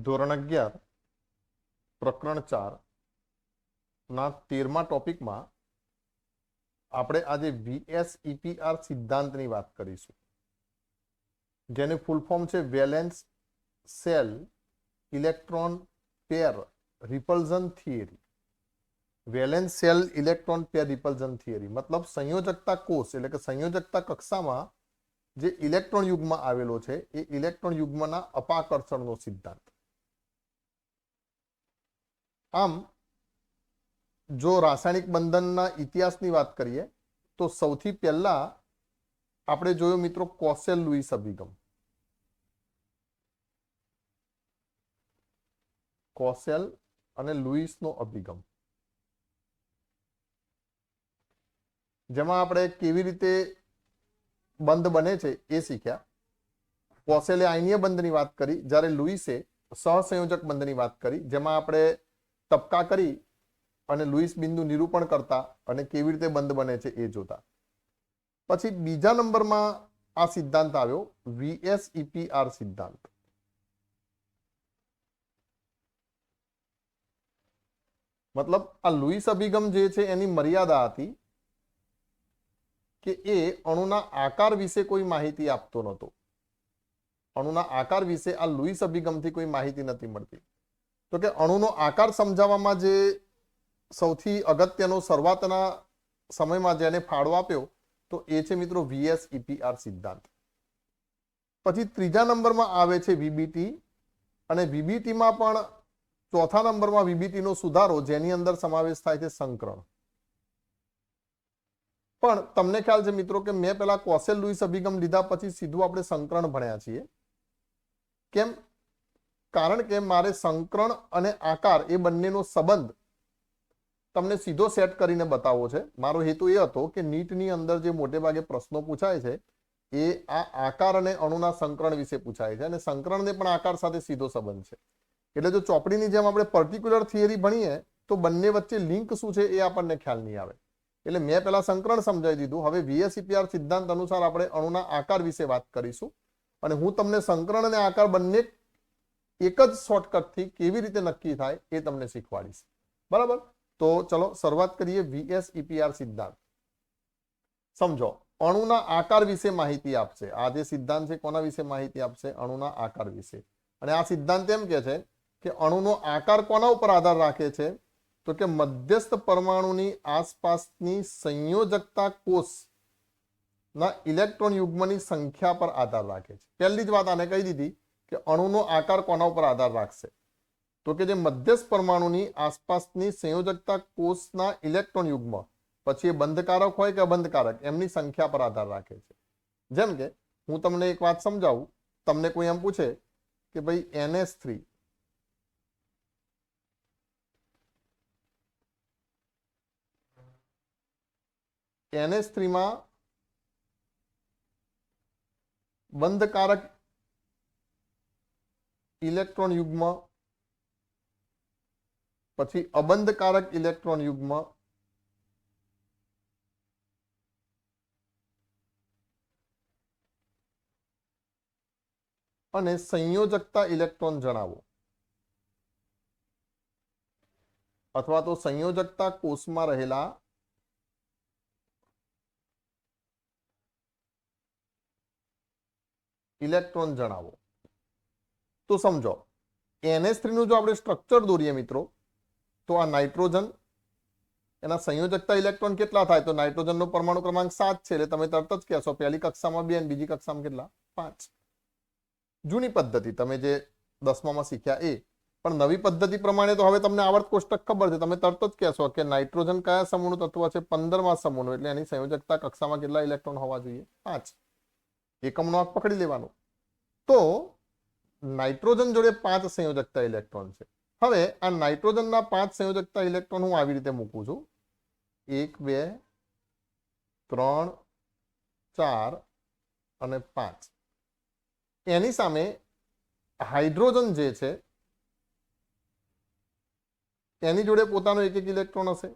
ધોરણ 11 પ્રકરણ 4 ના 13મા ટોપિકમાં આપણે આજે VSEPR સિદ્ધાંતની વાત કરીશું, જેનું ફૂલ ફોર્મ છે valence cell electron pair repulsion theory. Valence cell electron pair repulsion theory મતલબ સંયોજકતા કોષ એટલે કે સંયોજકતા કક્ષામાં જે ઇલેક્ટ્રોન યુગ્મ આવેલો છે એ ઇલેક્ટ્રોન યુગ્મના અપાકર્ષણનો સિદ્ધાંત. આમ જો રાસાયણિક બંધનના ઇતિહાસની વાત કરીએ તો સૌથી પહેલા આપણે જોયો મિત્રો કોસેલ લુઈસ અભિગમ. કોસેલ અને લુઈસનો અભિગમ, જેમાં આપણે કેવી રીતે બંધ બને છે એ શીખ્યા. કોસેલે આયનીય બંધની વાત કરી, જ્યારે લુઈસે સહસંયોજક બંધની વાત કરી, જેમાં આપણે તબકા કરી અને લુઈસ બિંદુ નિરૂપણ કરતા અને કેવી રીતે બંધ બને છે એ જોતા. પછી બીજા નંબરમાં આ સિદ્ધાંત આવ્યો VSEPR સિદ્ધાંત. મતલબ આ લુઈસ અભિગમ જે છે એની મર્યાદા હતી કે એ અણુના આકાર વિશે કોઈ માહિતી આપતો નહોતો. અણુના આકાર વિશે આ લુઈસ અભિગમથી કોઈ માહિતી નથી મળતી. તો કે અણુનો આકાર સમજાવવામાં જે સૌથી અગત્યનો શરૂઆતના સમયમાં જેને ફાળો આપ્યો તો એ છે મિત્રો VSEPR સિદ્ધાંત. પછી ત્રીજા નંબરમાં આવે છે VBT, અને VBTમાં પણ ચોથા નંબરમાં VBTનો સુધારો, જેની અંદર સમાવેશ થાય છે સંકરણ. પણ તમને ખ્યાલ છે મિત્રો કે મેં પેલા કોસેલ લુઈસ અભિગમ લીધા પછી સીધું આપણે સંકરણ ભણ્યા છીએ. કેમ? કારણ કે મારે સંકરણ અને આકાર એ બંનેનો સંબંધ તમને સીધો સેટ કરીને બતાવવો છે. મારો હેતુ એ હતો કે નીટની અંદર જે મોટે ભાગે પ્રશ્નો પૂછાય છે એ આ આકાર અને અણુના સંકરણ વિશે પૂછાય છે, અને સંકરણને પણ આકાર સાથે સીધો સંબંધ છે. એટલે જો ચોપડીની જેમ આપણે પર્ટિક્યુલર થિયરી ભણીએ તો બંને વચ્ચે લિંક શું છે એ આપણને ખ્યાલ નહીં આવે. એટલે મેં પહેલા સંકરણ સમજાવી દીધું. હવે VSEPR સિદ્ધાંત અનુસાર આપણે અણુના આકાર વિશે વાત કરીશું, અને હું તમને સંકરણ અને આકાર બંને એક જ શોર્ટકટથી કેવી રીતે નક્કી થાય એ તમને શીખવાડીશ. બરાબર? તો ચલો શરૂઆત કરીએ. VSEPR સિદ્ધાંત સમજો. અણુના આકાર વિશે માહિતી આપશે. આ જે સિદ્ધાંત છે કોના વિશે માહિતી આપશે? અણુના આકાર વિશે. અને આ સિદ્ધાંત એમ કે છે કે અણુનો આકાર કોના ઉપર આધાર રાખે છે? તો કે મધ્યસ્થ પરમાણુની આસપાસની સંયોજકતા કોષના ઇલેક્ટ્રોન યુગ્મની સંખ્યા પર આધાર રાખે છે. પહેલી જ વાત આને કહી દીધી કે અણુનો આકાર કોના ઉપર આધાર રાખશે? તો કે જે મધ્યસ્થ પરમાણુની આસપાસની સંયોજકતા કોષના ઇલેક્ટ્રોન યુગ્મ, પછી એ બંધકારક હોય કે અબંધકારક, એમની સંખ્યા પર આધાર રાખે છે. જેમ કે હું તમને એક વાત સમજાવું. તમને કોઈ એમ પૂછે કે ભાઈ NH3 માં બંધકારક ઇલેક્ટ્રોન યુગ્મ, પછી અબંધકારક ઇલેક્ટ્રોન યુગ્મ, અને સંયોજકતા ઇલેક્ટ્રોન જણાવો. અથવા તો સંયોજકતા કોષમાં રહેલા ઇલેક્ટ્રોન જણાવો. તો સમજો NH3 નું જો આપણે સ્ટ્રક્ચર દોરીએ મિત્રો, તો આ નાઇટ્રોજન, એના સંયોજકતા ઇલેક્ટ્રોન કેટલા થાય? તો નાઇટ્રોજનનો પરમાણુ ક્રમાંક 7 છે, એટલે તમે તરત જ કહેશો પહેલી કક્ષામાં 2 અને બીજી કક્ષામાં કેટલા? 5. જૂની પદ્ધતિ તમે જે 10મામાં શીખ્યા એ. પણ નવી પદ્ધતિ પ્રમાણે તો હવે તમને આવર્ત કોષ્ટક ખબર છે, તમે તરત જ કહેશો કે નાઇટ્રોજન કયા સમૂહનું તત્વ છે? 15મા સમૂહનું, એટલે એની સંયોજકતા કક્ષામાં કેટલા ઇલેક્ટ્રોન હોવા જોઈએ? 5. એકમનો આંક પકડી લેવાનો. તો નાઇટ્રોજન જોડે 5 સંયોજકતા ઇલેક્ટ્રોન છે. હવે આ નાઇટ્રોજનના 5 સંયોજકતા ઇલેક્ટ્રોન હું આવી રીતે મૂકું છું: 1 2 3 4 અને 5. એની સામે હાઇડ્રોજન જે છે એની જોડે પોતાનો એક એક ઇલેક્ટ્રોન હશે.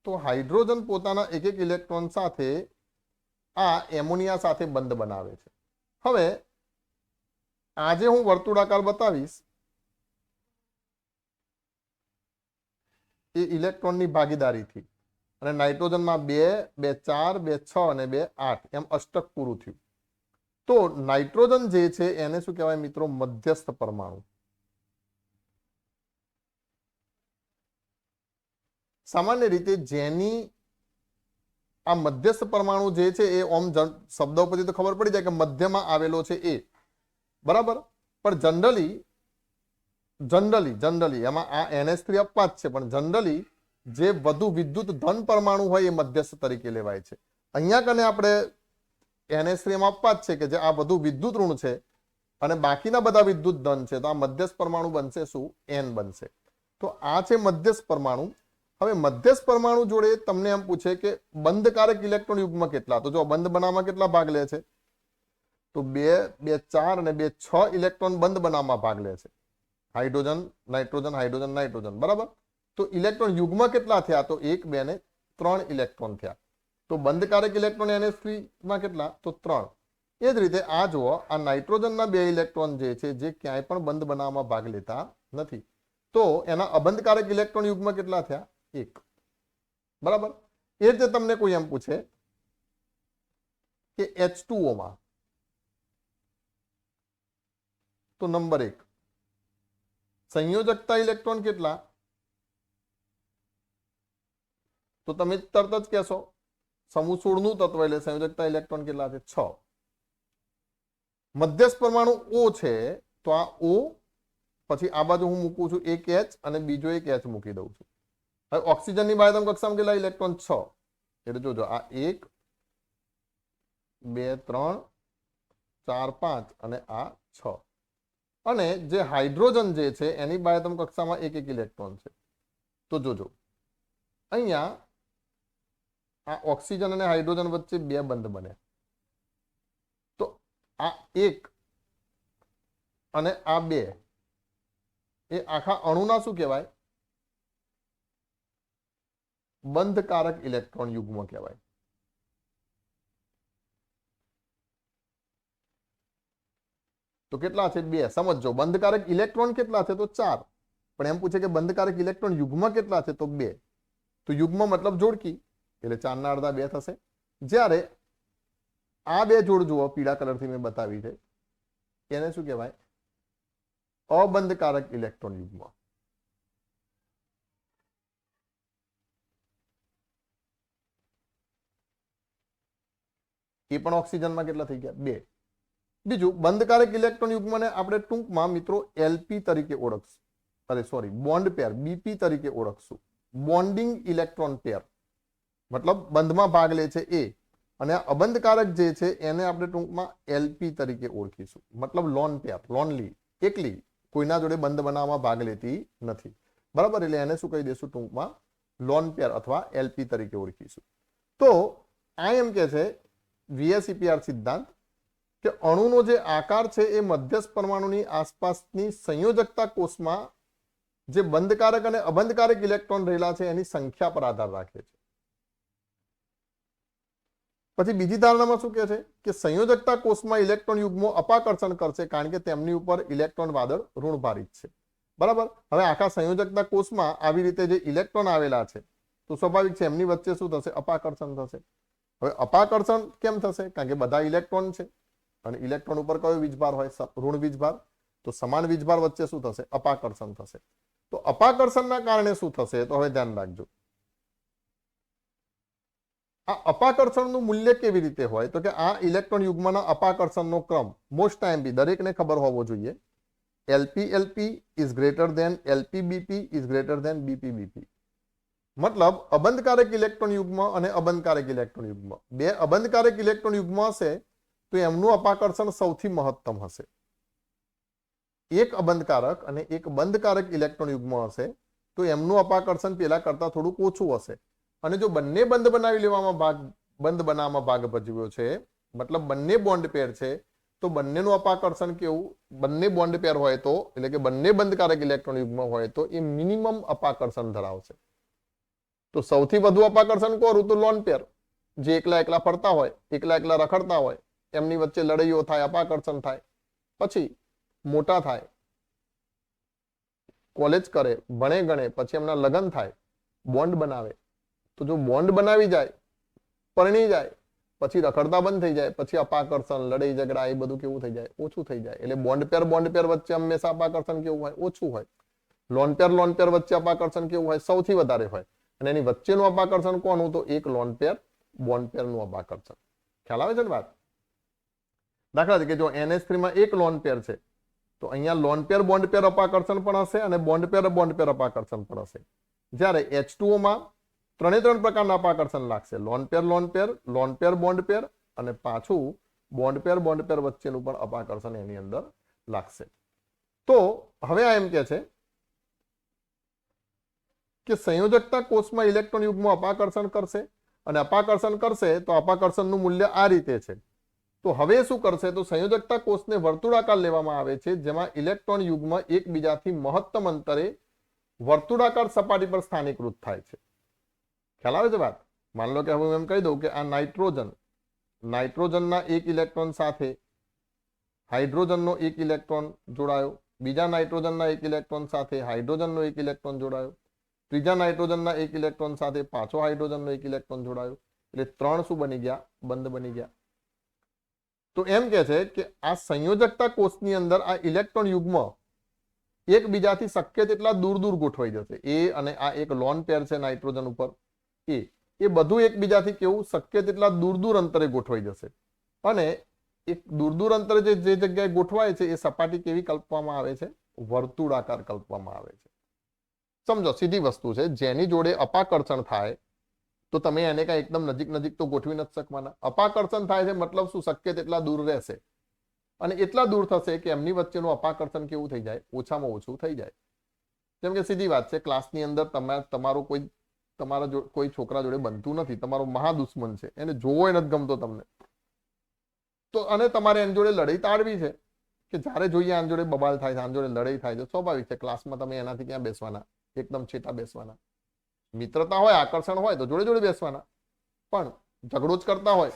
તો હાઇડ્રોજન પોતાના એક એક ઇલેક્ટ્રોન સાથે આ એમોનિયા સાથે બંધ બનાવે છે. હવે આજે હું વર્તુળાકાર બતાવીશ એ ઇલેક્ટ્રોનની ભાગીદારીથી, અને નાઇટ્રોજનમાં 2, 2, 4, 2, 6 અને 2, 8 એમ અષ્ટક પૂરું થયું. તો નાઇટ્રોજન જે છે એને શું કહેવાય મિત્રો? મધ્યસ્થ પરમાણુ. સામાન્ય રીતે જેની આ મધ્યસ્થ પરમાણુ જે છે એ ઓમ શબ્દ ઉપરથી તો ખબર પડી જાય કે મધ્યમાં આવેલો છે એ, બરાબર. પણ જનરલી એમાં આ NH3 અપવાદ છે, પણ જનરલી જે વધુ વિદ્યુત ધન પરમાણુ હોય એ મધ્યસ્થ તરીકે લેવાય છે. અહીંયા કને આપણે NH3 એમાં અપવાદ છે કે જે આ બધું વિદ્યુત ઋણ છે અને બાકીના બધા વિદ્યુત ધન છે, તો આ મધ્યસ્થ પરમાણુ બનશે શું? N બનશે. તો આ છે મધ્યસ્થ પરમાણુ. હવે મધ્યસ્થ પરમાણુ જોડે તમને એમ પૂછે કે બંધકારક ઇલેક્ટ્રોન યુગ્મ કેટલા? તો જો બંધ બનાવવામાં કેટલા ભાગ લે છે? તો 2, 2, 4 અને 2, 6 ઇલેક્ટ્રોન બંધ બનાવવામાં ભાગ લે છે. હાઇડ્રોજન નાઇટ્રોજન હાઇડ્રોજન નાઇટ્રોજન, બરાબર. તો ઇલેક્ટ્રોન યુગ્મ કેટલા થયા? તો 1, 2 અને 3 ઇલેક્ટ્રોન થયા. તો બંધકારક ઇલેક્ટ્રોન NH3 માં કેટલા? તો 3. એ જ રીતે આ જુઓ, આ નાઇટ્રોજનના 2 ઇલેક્ટ્રોન જે છે જે ક્યાંય પણ બંધ બનાવવામાં ભાગ લેતા નથી, તો એના અબંધકારક ઇલેક્ટ્રોન યુગ્મ કેટલા થયા? 1, બરાબર. એ રીતે તમને કોઈ એમ પૂછે કે H2O માં તો નંબર 1 સંયોજકતા ઇલેક્ટ્રોન કેટલા? તો તમે તરત જ કહેશો સમૂહ 16 નું તત્વ એટલે સંયોજકતા ઇલેક્ટ્રોન કેટલા છે? 6. મધ્યસ્થ પરમાણુ O છે, તો આ O પછી આ બાજુ હું મૂકું છું એક H અને બીજો એક H મૂકી દઉં છું. હવે ઓક્સિજનની બાહ્યતમ કક્ષામાં કેટલા ઇલેક્ટ્રોન? 6. એટલે જોજો આ 1, 2, 3, 4, 5 અને આ 6. અને જે હાઇડ્રોજન જે છે એની બાહ્યતમ કક્ષામાં એક એક ઇલેક્ટ્રોન છે. તો જોજો અહીંયા આ ઓક્સિજન અને હાઇડ્રોજન વચ્ચે 2 બંધ બને, તો આ 1 અને આ 2 એ આખા અણુના શું કહેવાય? બંધકારક ઇલેક્ટ્રોન યુગ્મ કહેવાય. તો કેટલા છે? 2. સમજો બંધકારક ઇલેક્ટ્રોન કેટલા છે? તો 4. પણ એમ પૂછે કે બંધકારક ઇલેક્ટ્રોન યુગ્મ કેટલા છે? તો 2. તો યુગ્મ મતલબ જોડકી, એટલે 4 ના અડધા 2 થશે. જ્યારે આ 2 જોડ જુઓ, પીળા કલરથી મેં બતાવી છે, એને શું કહેવાય? અબંધકારક ઇલેક્ટ્રોન યુગ્મ. એ પણ ઓક્સિજનમાં કેટલા થઈ ગયા? 2. બીજું બંધકારક ઇલેક્ટ્રોન યુગ્મને આપણે ટૂંકમાં મિત્રો LP તરીકે ઓળખશું, અરે સોરી બોન્ડ પેર BP તરીકે ઓળખશું. બોન્ડિંગ ઇલેક્ટ્રોન પેર મતલબ બંધમાં ભાગ લે છે એ, અને આ અબંધકારક જે છે એને આપણે ટૂંકમાં LP તરીકે ઓળખીશું. મતલબ લોન પેર, લોનલી, એકલી, કોઈના જોડે બંધ બનાવવામાં ભાગ લેતી નથી, બરાબર. એટલે એને શું કહી દઈશું? ટૂંકમાં લોન પેર અથવા LP તરીકે ઓળખીશું. તો આ એમ કે છે VSEPR સિદ્ધાંત કે અણુનો જે આકાર છે એ મધ્યસ્થ પરમાણુની આસપાસની સંયોજકતા કોષમાં જે બંધકારક અને અબંધકારક ઇલેક્ટ્રોન રહેલા છે એની સંખ્યા પર આધાર રાખે છે. પછી બીજી ધારણામાં શું કહે છે કે સંયોજકતા કોષમાં ઇલેક્ટ્રોન યુગ્મો અપાકર્ષણ કરશે કારણ કે તેમની ઉપર ઇલેક્ટ્રોન વાદળ ઋણભારિત છે, બરાબર. હવે આખા સંયોજકતા કોષમાં આવી રીતે જે ઇલેક્ટ્રોન આવેલા છે તો સ્વાભાવિક છે એમની વચ્ચે શું થશે? અપાકર્ષણ થશે. હવે અપાકર્ષણ કેમ થશે? કારણ કે બધા ઇલેક્ટ્રોન છે અને ઇલેક્ટ્રોન ઉપર કયો વીજભાર હોય? ઋણ વીજભાર. તો સમાન વીજભાર વચ્ચે શું થશે? અપાકર્ષણ થશે. તો અપાકર્ષણના કારણે શું થશે? તો હવે ધ્યાન રાખજો, આ અપાકર્ષણનું મૂલ્ય કેવી રીતે હોય? તો કે આ ઇલેક્ટ્રોન યુગ્મના અપાકર્ષણનો ક્રમ મોસ્ટ ટાઈમ બી દરેકને ખબર હોવો જોઈએ. LP-LP is greater than LP-BP is greater than BP-BP. મતલબ અબંધકારક ઇલેક્ટ્રોન યુગ્મ અને અબંધકારક ઇલેક્ટ્રોન યુગ્મ, 2 અબંધકારક ઇલેક્ટ્રોન યુગ્મ હશે તો એમનું અપાકર્ષણ સૌથી મહત્તમ હશે. એક અબંધકારક અને એક બંધકારક ઇલેક્ટ્રોન યુગ્મ હશે તો એમનું અપાકર્ષણ પેલા કરતા થોડુંક ઓછું હશે. અને જો બંને બંધ બનાવવામાં ભાગ ભજવ્યો છે, મતલબ બંને બોન્ડ પેર છે, તો બંનેનું અપાકર્ષણ કેવું? બંને બોન્ડ પેર હોય તો, એટલે કે બંને બંધકારક ઇલેક્ટ્રોન યુગ્મ હોય તો એ મિનિમમ અપાકર્ષણ ધરાવશે. તો તો સૌથી વધુ અપાકર્ષણ કોરું? તો લોન પેર, જે એકલા એકલા ફરતા હોય, એકલા એકલા રખડતા હોય, એમની વચ્ચે લડાઈઓ થાય, અપાકર્ષણ થાય. પછી મોટા થાય, કોલેજ કરે, ભણે ગણે, પછી એમના લગ્ન થાય, બોન્ડ બનાવે. તો જો બોન્ડ બનાવી જાય, પરણી જાય, પછી રખડતા બંધ થઈ જાય, પછી અપાકર્ષણ, લડાઈ ઝઘડા એ બધું કેવું થઈ જાય? ઓછું થઈ જાય. એટલે બોન્ડ પેર વચ્ચે હંમેશા અપાકર્ષણ કેવું હોય? ઓછું હોય. લોન પેર વચ્ચે અપાકર્ષણ કેવું હોય? સૌથી વધારે હોય. અને એની વચ્ચેનું અપાકર્ષણ કોનું? તો એક લોન પેર બોન્ડ પેરનું અપાકર્ષણ. ખ્યાલ આવે છે ને વાત? દાખલા તરીકે જો NH3 માં એક લોન પેર છે, તો અહીંયા લોન પેર બોન્ડ પેર અપાકર્ષણ પણ હશે અને બોન્ડ પેર અપાકર્ષણ પણ હશે. જ્યારે H2O માં ત્રણે ત્રણ પ્રકારના અપાકર્ષણ લાગશે. લોન પેર બોન્ડ પેર અને પાછું બોન્ડ પેર વચ્ચેનું પણ અપાકર્ષણ એની અંદર લાગશે. તો હવે આ એમ કે છે કે સંયોજકતા કોષમાં ઇલેક્ટ્રોન યુગ્મ અપાકર્ષણ કરશે અને અપાકર્ષણ કરશે તો અપાકર્ષણનું મૂલ્ય આ રીતે છે. તો હવે શું કરશે? તો સંયોજકતા કોષને વર્તુળાકાર લેવામાં આવે છે, જેમાં ઇલેક્ટ્રોન યુગ્મ એકબીજાથી મહત્તમ અંતરે વર્તુળાકાર સપાટી પર સ્થાનીકૃત થાય છે. ખ્યાલ આવે છે વાત? માન લો કે હવે હું એમ કહી દઉં કે આ નાઇટ્રોજનના એક ઇલેક્ટ્રોન સાથે હાઇડ્રોજનનો એક ઇલેક્ટ્રોન જોડાયો, બીજા નાઇટ્રોજનના એક ઇલેક્ટ્રોન સાથે હાઇડ્રોજનનો એક ઇલેક્ટ્રોન જોડાયો, ત્રીજા નાઇટ્રોજનના એક ઇલેક્ટ્રોન સાથે પાછો હાઇડ્રોજનનો એક ઇલેક્ટ્રોન જોડાયો. એટલે ત્રણ શું બની ગયા? બંધ બની ગયા. તો એમ કે છે કે આ સંયોજકતા કોષની અંદર આ ઇલેક્ટ્રોન યુગ્મ એકબીજાથી શક્ય તેટલા દૂર દૂર ગોઠવાઈ જશે. એ અને આ એક લોન પેર છે નાઇટ્રોજન ઉપર, એ બધું એકબીજાથી કેવું? શક્ય તેટલા દૂર દૂર અંતરે ગોઠવાઈ જશે. અને એક દૂર દૂર અંતરે જે જગ્યાએ ગોઠવાય છે એ સપાટી કેવી કલ્પવામાં આવે છે? વર્તુળાકાર કલ્પવામાં આવે છે. સમજો, સીધી વસ્તુ છે. જેની જોડે અપાકર્ષણ થાય તો તમે એને કઈ એકદમ નજીક તો ગોઠવી નથી શકવાના. અપાકર્ષણ થાય છે મતલબ શું? શક્ય તેટલા દૂર રહેશે અને એટલા દૂર થશે કે એમની વચ્ચેનું અપાકર્ષણ કેવું થઈ જાય? ઓછામાં ઓછું થઈ જાય. જેમ કે સીધી વાત છે, ક્લાસની અંદર તમારા કોઈ છોકરા જોડે બનતું નથી, તમારો મહાદુશ્મન છે, એને જોવો નથી ગમતો તમને, તો અને તમારે એની જોડે લડાઈ તાળવી છે કે જ્યારે જોઈએ આની જોડે બબાલ થાય છે, આની જોડે લડાઈ થાય છે, સ્વાભાવિક છે ક્લાસમાં તમે એનાથી ક્યાં બેસવાના? એકદમ છેટા બેસવાના. મિત્રતા હોય, આકર્ષણ હોય તો જોડે જોડે બેસવાના. પણ ઝઘડો જ કરતા હોય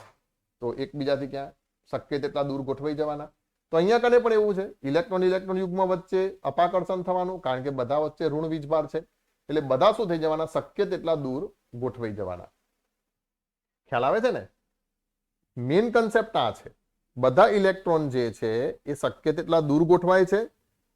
તો એકબીજાથી ક્યાં શક્ય તેટલા દૂર ગોઠવાઈ જવાના. તો અહીંયા કને પણ એવું છે, ઇલેક્ટ્રોન યુગ્મ વચ્ચે અપાકર્ષણ થવાનું, કારણ કે બધા વચ્ચે ઋણ વીજભાર છે. એટલે બધા શું થઈ જવાના? શક્ય તેટલા દૂર ગોઠવાઈ જવાના. ખ્યાલ આવે છે ને? મેઇન કન્સેપ્ટ આ છે. બધા ઇલેક્ટ્રોન જે છે એ શક્ય તેટલા દૂર ગોઠવાય છે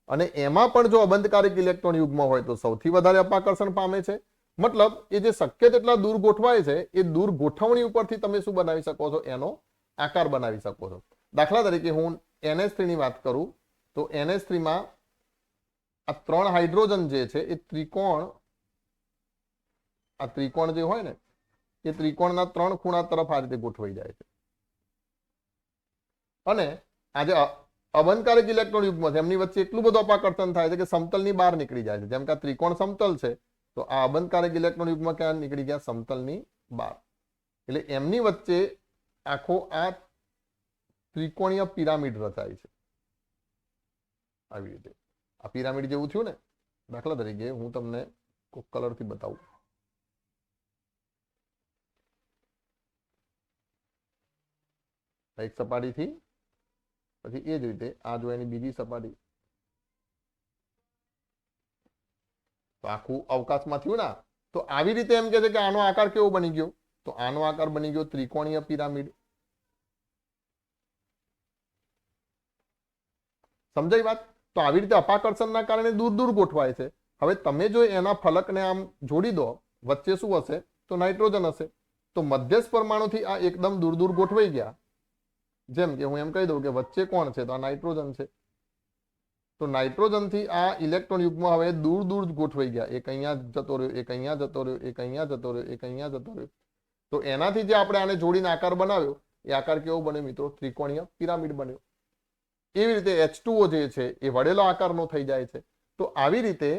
અને એમાં પણ જો અબંધકારક ઇલેક્ટ્રોન યુગ્મ હોય તો સૌથી વધારે અપાકર્ષણ પામે છે. મતલબ એ જે શક્ય તેટલા દૂર ગોઠવાય છે એ દૂર ગોઠવણી ઉપરથી તમે શું બનાવી શકો છો? એનો આકાર બનાવી શકો છો. દાખલા તરીકે હું NH3 ની વાત કરું તો NH3 માં આ ત્રણ હાઇડ્રોજન જે છે એ ત્રિકોણ જે હોય ને એ ત્રિકોણના ત્રણ ખૂણા તરફ આ રીતે ગોઠવાઈ જાય છે. અને આ જે અબંધકારક ઇલેક્ટ્રોન યુગ્મ છે એમની વચ્ચે એટલું બધું અપાકર્ષણ થાય છે કે સમતલની બહાર નીકળી જાય છે. જેમ કે આ ત્રિકોણ સમતલ છે તો આ અબંધકારક ઇલેક્ટ્રોન યુગ્મ ક્યાં નીકળી ગયા? સમતલની બહાર. એટલે એમની વચ્ચે આખો આ ત્રિકોણીય પિરામિડ રચાય છે. આવી રીતે આ પિરામિડ જેવું થયું ને. દાખલા તરીકે હું તમને કોઈ કલરથી બતાવું. એક સપાટીથી પછી એ જ રીતે આ જો એની બીજી સપાટી, તો આખું અવકાશમાં થયું ને. તો આવી રીતે એમ કે છે કે આનો આકાર કેવો બની ગયો? તો આનો આકાર બની ગયો ત્રિકોણીય પિરામિડ. સમજાય વાત? તો આવી રીતે અપાકર્ષણના કારણે દૂર દૂર ગોઠવાય છે. હવે તમે જો એના ફલકને આમ જોડી દો, વચ્ચે શું હશે? તો નાઇટ્રોજન હશે. તો મધ્યસ્થ પરમાણુથી આ એકદમ દૂર દૂર ગોઠવાઈ ગયા. જેમ કે હું એમ કહી દઉં કે વચ્ચે કોણ છે? તો આ નાઇટ્રોજન છે. તો નાઇટ્રોજન થી આ ઇલેક્ટ્રોન યુગ્મ હવે દૂર દૂર ગોઠવાઈ ગયા. એક અહીંયા જતો રહ્યો, એક અહીંયા જતો રહ્યો, એક અહીંયા જતો રહ્યો, એક અહીંયા જતો રહ્યો. તો એનાથી જે આપણે આને જોડીને આકાર બનાવ્યો એ આકાર કેવો બન્યો મિત્રો? ત્રિકોણીય પિરામિડ બન્યો. એવી રીતે H2O જે છે એ વળેલો આકારનો થઈ જાય છે. તો આવી રીતે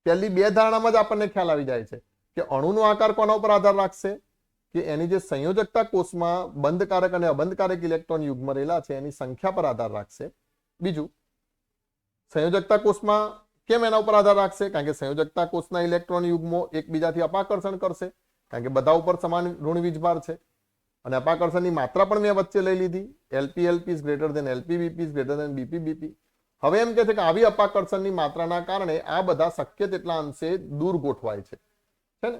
પહેલી બે ધારણામાં જ આપણને ખ્યાલ આવી જાય છે કે અણુનો આકાર કોના ઉપર આધાર રાખશે? કે એની જે સંયોજકતા કોષમાં બંધકારક અને અબંધકારક ઇલેક્ટ્રોન યુગ્મ રહેલા છે એની સંખ્યા પર આધાર રાખશે. બીજું, સંયોજકતા કોષમાં કેમ એના ઉપર આધાર રાખશે? કારણ કે સંયોજકતા કોષના ઇલેક્ટ્રોન યુગ્મો એકબીજાથી અપાકર્ષણ કરશે, કારણ કે બધા ઉપર સમાન ઋણ વીજભાર છે. અને અપાકર્ષણની માત્રા પણ મેં વચ્ચે લઈ લીધી, LP greater than LP greater than BP. હવે એમ કે છે કે આવી અપાકર્ષણની માત્રાના કારણે આ બધા શક્ય તેટલા અંશે દૂર ગોઠવાય છે ને.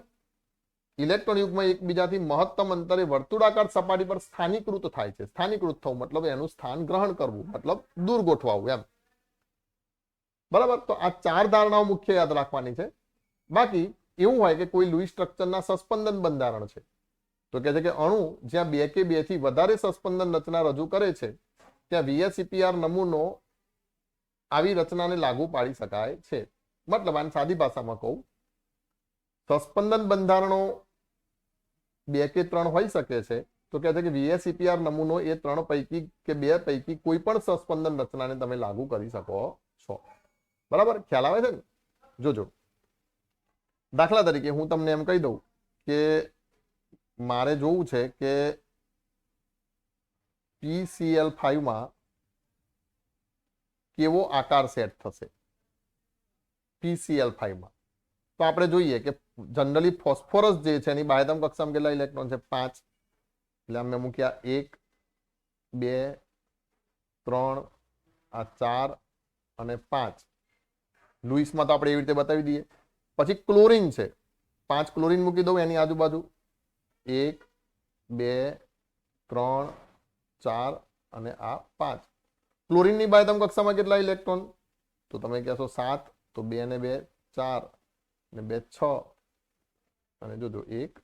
ઇલેક્ટ્રોન યુગ્મ એકબીજાથી મહત્તમ અંતરે વર્તુળાકાર સપાટી પર સ્થાનીકૃત થાય છે. સ્થાનીકૃત થવું મતલબ એનું સ્થાન ગ્રહણ કરવું, મતલબ દૂર ગોઠવાવું એમ. બરાબર. તો આ 4 ધારણાઓ મુખ્ય યાદ રાખવાની છે. બાકી એવું હોય કે કોઈ લુઈસ સ્ટ્રક્ચરના સસ્પંદન બંધારણ છે, તો કહે છે કે અણુ જ્યાં 2 કે 2 થી વધારે સસ્પંદન રચના રજૂ કરે છે ત્યાં VSEPR નમૂનો આવી રચનાને લાગુ પાડી શકાય છે. મતલબ આને સાદી ભાષામાં કહું, સસ્પંદન બંધારણો 2 કે 3 હોઈ શકે છે, તો કહે છે કે VSEPR નમૂનો એ 3 પૈકી કે 2 પૈકી કોઈ પણ સસ્પંદન રચનાને તમે લાગુ કરી શકો છો. બરાબર, ખ્યાલ આવે છે ને? જોજો, દાખલા તરીકે હું તમને એમ કહી દઉં કે મારે જોવું છે કે PCl5 માં કેવો આકાર સેટ થશે PCl5 માં. તો આપણે જોઈએ કે જનરલી ફોસ્ફરસ જે છે એની બાહ્યતમ કક્ષામાં કેટલા ઇલેક્ટ્રોન છે? 5. એટલે અમે મૂક્યા 1 2 3 આ 4 અને 5. લુઈસમાં તો આપણે એવી રીતે બતાવી દઈએ. પછી ક્લોરીન છે, 5 ક્લોરીન મૂકી દઉં એની આજુબાજુ, 1 2 3 4 અને આ 5. ક્લોરીનની બાહ્યતમ કક્ષામાં કેટલા ઇલેક્ટ્રોન? તો તમે કહેશો 7. તો 2 ને 2 4 ને 2 6 અને જોજો 1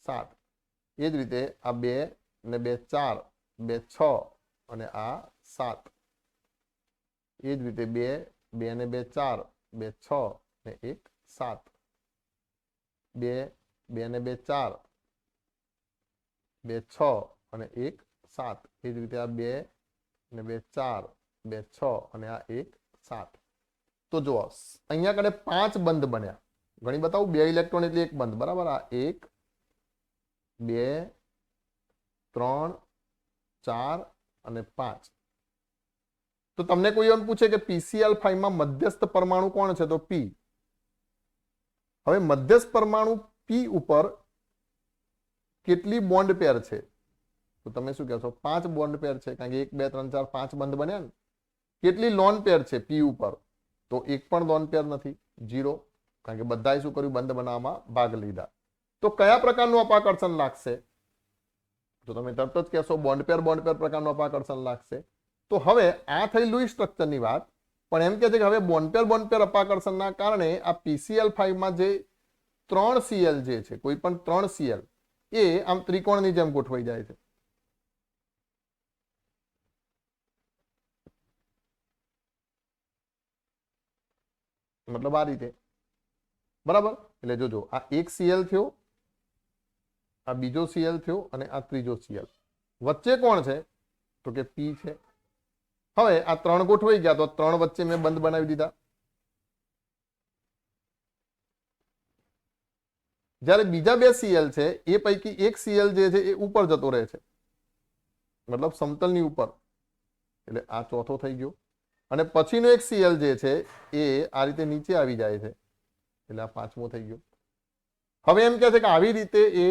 7. એ જ રીતે આ 2 ને 2 4 2 6 અને આ 7. એ જ રીતે 2 2 ને 2 4 2 6 ને 1 7. 2 2 ને 2 4 2 6 અને 1 7. એ જ રીતે આ 2 ને 2 4 2 6 અને આ 1 7. તો જો અહીંયા કને 5 બંધ બન્યા. ઘણી બતાવું, 2 ઇલેક્ટ્રોન એટલે 1 બંધ. બરાબર, આ 1 2 3 4 અને 5. તો તમને કોઈ એમ પૂછે કે PCl5 માં મધ્યસ્થ પરમાણુ કોણ છે? તો P. હવે મધ્યસ્થ પરમાણુ P ઉપર કેટલી બોન્ડ પેર છે? તો તમે શું કહેશો? 5 બોન્ડ પેર છે, કારણ કે 1 2 3 4 5 બંધ બન્યા ને. કેટલી લોન પેર છે P ઉપર? તો એક પણ લોન પેર નથી, 0, કારણ કે બધાએ શું કર્યું? બંધ બનાવવામાં ભાગ લીધા. તો કયા પ્રકારનું અપાકર્ષણ લાગશે? તો તમે તરત જ કહેશો બોન્ડ પેર પ્રકારનું અપાકર્ષણ લાગશે. તો હવે આ થઈ લુઈસ સ્ટ્રક્ચરની વાત, પણ એમ કહે છે કે હવે બોન્ડ પેર અપાકર્ષણના કારણે આ PCl5 માં જે 3 Cl જે છે, કોઈ પણ 3 Cl એ આમ ત્રિકોણની જેમ ગોઠવાઈ જાય છે. મતલબ આ રીતે. બરાબર, એટલે જોજો આ એક Cl થયો, આ બીજો Cl થયો અને આ ત્રીજો Cl. વચ્ચે કોણ છે? તો કે P છે. હવે આ 3 ગોઠવાઈ ગયા, તો 3 વચ્ચે મેં બંધ બનાવી દીધા. જ્યારે બીજા 2 Cl છે એ પૈકી એક Cl જે છે એ ઉપર જતો રહે છે, મતલબ સમતલની ઉપર, એટલે આ ચોથો થઈ ગયો. અને પછીનો એક Cl જે છે એ આ રીતે નીચે આવી જાય છે, એટલે આ 5મો થઈ ગયો. હવે એમ કહે છે કે આવી રીતે એ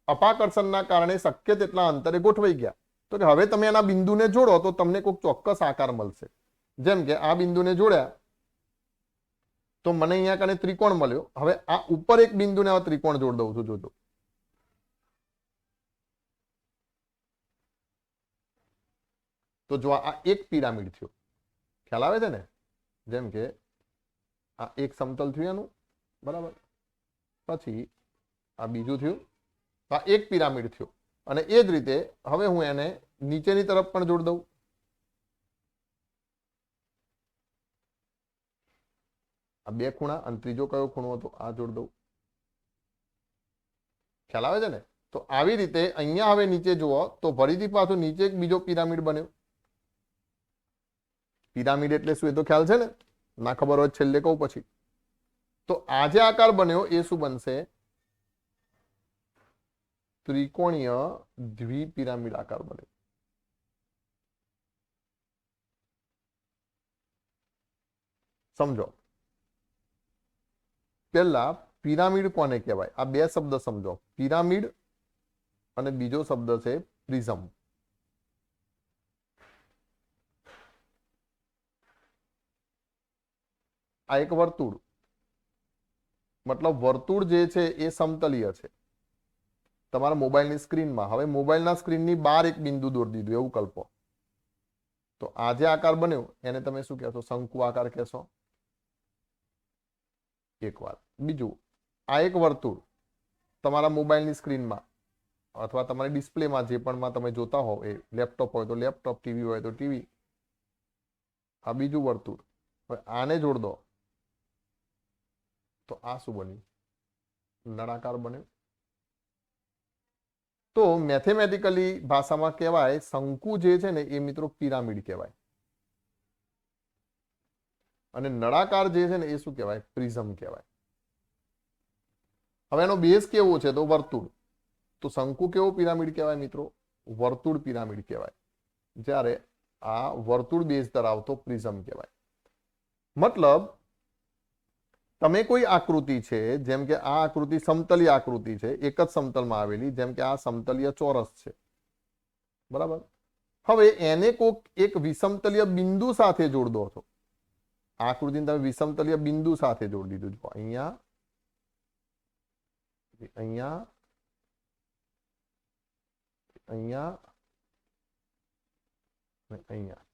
અપાકર્ષણના કારણે શક્ય તેટલા અંતરે ગોઠવાઈ ગયા. તો કે હવે તમે એના બિંદુને જોડો તો તમને કોઈક ચોક્કસ આકાર મળશે. જેમ કે આ બિંદુને જોડ્યા તો મને અહીંયા કને ત્રિકોણ મળ્યો. હવે આ ઉપર એક બિંદુને આ ત્રિકોણ જોડ દઉં છું, જોજો. તો જો આ એક પિરામિડ થયો, ખ્યાલ આવે છે ને? જેમ કે આ એક સમતલ થયું એનું, બરાબર. પછી આ બીજું થયું, તો આ એક પિરામિડ થયો. અને એ જ રીતે હવે હું એને નીચેની તરફ પણ જોડ દઉં. આ 2 ખૂણા અને ત્રીજો કયો ખૂણો હતો? આ જોડ દઉં. ખ્યાલ આવે છે ને? તો આવી રીતે અહીંયા હવે નીચે જુઓ તો ફરીથી પાછું નીચે એક બીજો પિરામિડ બન્યો. પિરામિડ એટલે શું એ તો ખ્યાલ છે ને? ના ખબર હોય છેલ્લે કહું પછી. તો આ જે આકાર બન્યો એ શું બનશે? ત્રિકોણીય દ્વિપિરામિડ આકાર બને. समझो पहला पिरामिड कोने कहेवाय आ बे शब्द समझो पिरामिड अने बीजो शब्द छे प्रिज्म आ एक वर्तुळ मतलब वर्तुळ जे छे ए समतलीय छे तमारा मोबाइल स्क्रीन में हवे मोबाइल स्क्रीन बार एक बिंदु दौर दीधुं एवुं कल्पो तो आ जे आकार बन्यो एने तमे शुं कहेशो शंकु आकार कहेशो एक बात बीजू आ एक वर्तुळ तमारा मोबाइल स्क्रीन में अथवा तमारी डिस्प्ले में जे पण में तमे जोता हो ए लैपटॉप होय तो लैपटॉप टीवी होय तो टीवी आ बीजू वर्तुळ हवे आने जोड़ दो तो आ शुं बन्युं नळाकार बन्यो तो मैथेमेटिकली भाषा में कहेवाय शंकु जे छे ने ए मित्रों पिरामिड कहेवाय अने नळाकार जे छे ने ए शुं कहेवाय प्रिज्म कहेवाय हवे एनो बेस केवो छे तो वर्तुळ तो शंकु केवो पिरामिड कहेवाय मित्रों वर्तुळ पिरामिड कहेवाय ज्यारे आ वर्तुळ बेस धरावतो प्रिज्म कहेवाय मतलब तमे कोई आकृति छे जेम के आ आकृति समतलीय आकृति छे एक ज समतल में आवेली जेम के आ समतलीय चौरस छे बराबर हवे एने कोक एक विषमतलीय बिंदु साथे जोड़ दो छो आकृति तमे विषमतलीय बिंदु साथे जोड़ दीधुं जो अहींया अहींया अहींया अने अहींया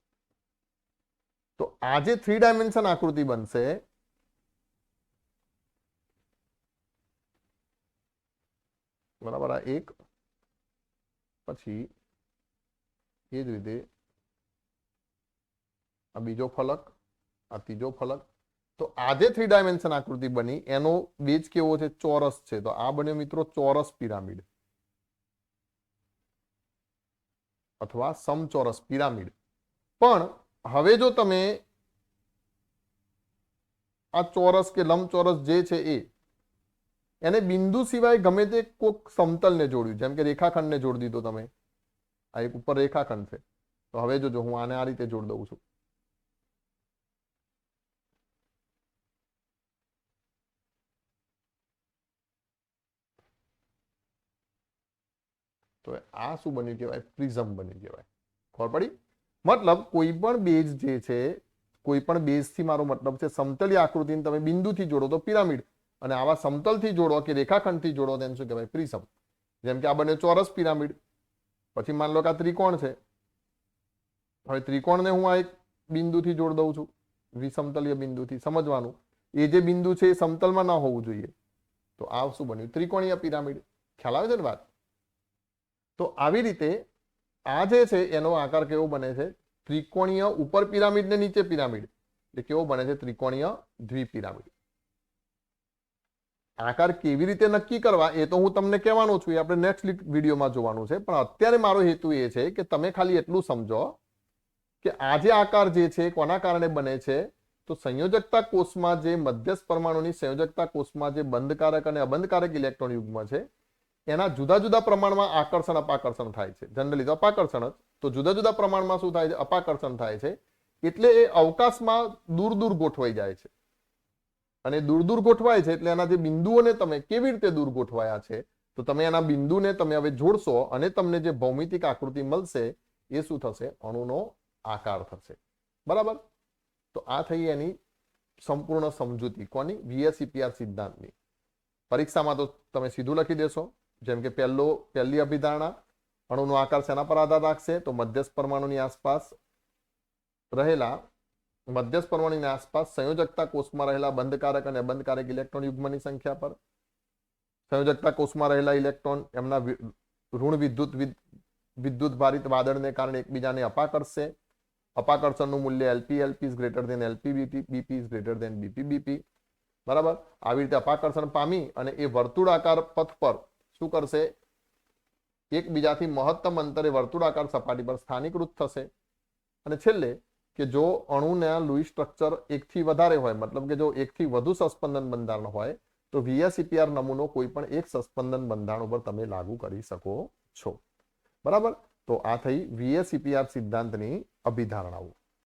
तो आ जे 3 डायमेंशन आकृति बनशे बराबर आ एक पछी ए ज रीते आ बीजो फलक आ तीजो फलक तो आजे 3 डायमेंशन आकृति बनी एनो बेज केवो छे चौरस छे तो आ बन्यो मित्रों चौरस पिरामिड अथवा समचौरस पिरामिड पण हवे जो तमे आ चौरस के लंबचौरस जे छे एने बिंदु सिवाय गमे ते कोक समतल ने जोड्યું जेम के रेखाखंड ने जोड़ दीधो तमे आ एक ऊपर रेखाखंड छे तो हवे जो हूँ आने आ रीते जोड़ दઉં છું तो आ शुं बन्युं कहेवाय प्रिज्म बन्युं कहेवाय खबर पड़ी मतलब कोई पण बेज जे छे कोई पण बेज थी मारो मतलब छे समतलीय आकृतिने तमे बिंदुथी जोड़ो तो पिरामिड અને આવા સમતલથી જોડો કે રેખાખંડથી જોડો તેને શું કહેવાય પ્રિઝમ જેમ કે આ બને ચોરસ પિરામિડ પછી માન લો કે આ ત્રિકોણ છે હવે ત્રિકોણને હું આ એક બિંદુથી જોડ દઉં છું વિષમતલીય બિંદુથી સમજવાનું એ જે બિંદુ છે એ સમતલમાં ના હોવું જોઈએ તો આ શું બન્યું ત્રિકોણીય પિરામિડ ખ્યાલ આવે છે ને વાત તો આવી રીતે આ જે છે એનો આકાર કેવો બને છે ત્રિકોણીય ઉપર પિરામિડ ને નીચે પિરામિડ એટલે કેવો બને છે ત્રિકોણીય દ્વિપિરામિડ आकार केवी रीते नक्की करवा ए तो हूँ तमने कहेवानो छुं आपणे नेक्स्ट विडियो में जोवानुं छे पण अत्यारे मारो हेतु ए छे के तमे खाली एटलुं समझो के आ जे आकार जे छे कोना कारणे बने छे तो संयोजकता कोषमां जे मध्यस्थ परमाणुनी संयोजकता कोषमां जे बंधकारक अने अबंधकारक इलेक्ट्रॉन युग्म छे एना जुदा जुदा प्रमाणमां आकर्षण अपाकर्षण थाय छे जनरली तो अपाकर्षण ज तो जुदा जुदा प्रमाणमां शुं थाय छे अपाकर्षण थाय छे एटले ए अवकाशमां दूर दूर गोठवाई जाय छे અને દૂર દૂર ગોઠવાય છે એટલે એના જે બિંદુઓને તમે કેવી રીતે દૂર ગોઠવાયા છે તો તમે એના બિંદુને તમે હવે જોડશો અને તમને જે ભૌમિતિક આકૃતિ મળશે એ શું થશે અણુનો આકાર થશે બરાબર તો આ થઈ એની સંપૂર્ણ સમજૂતી કોની VSEPR સિદ્ધાંતની પરીક્ષામાં તો તમે સીધું લખી દેશો જેમ કે પહેલી અભિધારણા અણુનો આકાર શેના પર આધાર રાખશે તો મધ્યસ્થ પરમાણુની આસપાસ રહેલા मध्यस्थ परमाणु ની આસપાસ સંયોજકતા કોષમાં રહેલા બંધકારક અને અબંધકારક ઇલેક્ટ્રોન યુગ્મની સંખ્યા પર સંયોજકતા કોષમાં રહેલા ઇલેક્ટ્રોન એમના ઋણ વિદ્યુત ભારિત વાદળને કારણે એકબીજાને અપાકર્ષશે અપાકર્ષણનું મૂલ્ય LP LP is greater than LP BP BP is greater than BP BP બરાબર આવી રીતે અપાકર્ષણ પામી અને એ વર્તુળાકાર પથ પર શું કરશે એકબીજાથી મહત્તમ અંતરે વર્તુળાકાર સપાટી પર સ્થાનીકૃત થશે અને છેલ્લે કે જો અણુના લुईस સ્ટ્રક્ચર એકથી વધારે હોય મતલબ કે જો એકથી વધુ સસ્પેન્શન બંધારણ હોય તો VSEPR નમૂનો કોઈ પણ એક સસ્પેન્શન બંધારણ ઉપર તમે લાગુ કરી શકો છો બરાબર તો આ થઈ VSEPR સિદ્ધાંતની અભિધારણાઓ